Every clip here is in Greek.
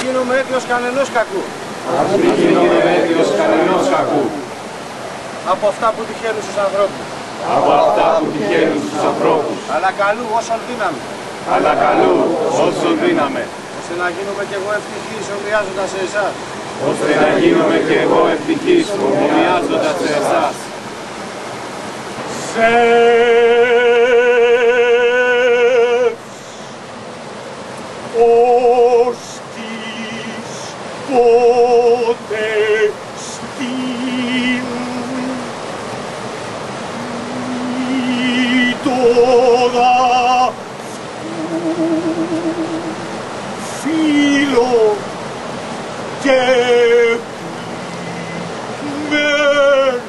Γίνομαι αίτιος κανενός κακού. Ας μη γίνομαι αίτιος κανενός κακού. Από αυτά που τυχαίνουν στους ανθρώπους. Από αυτά που τυχαίνουν στους ανθρώπους. Αλλά καλού όσον δύναμη. Αλλά καλού όσον δύναμαι. Ώστε να γίνομαι κι εγώ ευτυχής ομοιάζοντας σε εσάς. Ώστε να γίνομαι κι εγώ ευτυχής ομοιάζοντας σε εσάς. Ως της πότε στην τώρα φίλο και μένου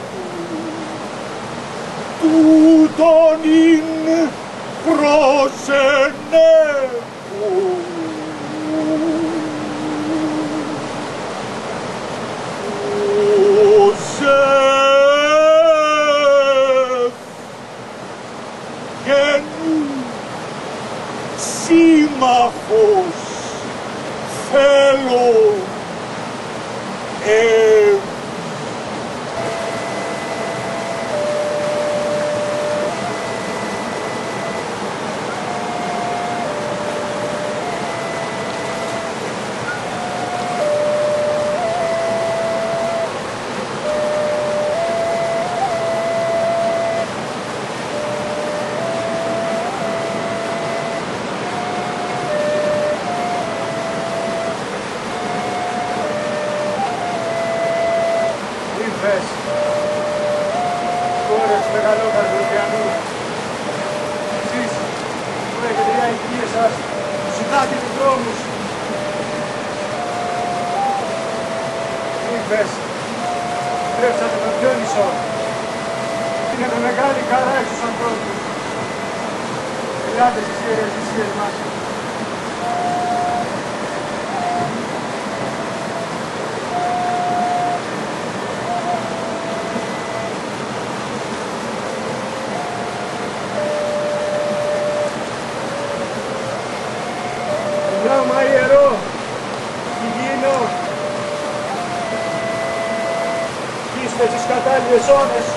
τούτον ειν προσενέχου. Σύμμαχος θέλω Κόρες μεγαλόκαρδου, εσείς που έχετε για οικίες σας, ζητάτε τους δρόμους. Νύμφες, στρέψατε τον Διόνυσο, είναι με μεγάλη χαρά εξ τους ανθρώπους. Ελάτε στις ιερές θυσίες μας. Γράμμα ιερό, υγιεινό, είστε στις κατάλληλες ώρες.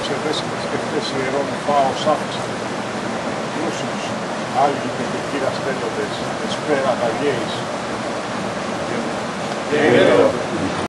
σε δέσιμες και χτες ιερών φάος άφησα. Πλούσιους, άλλοι και κύρας τέλειωτες, εσπέρα τα γέης.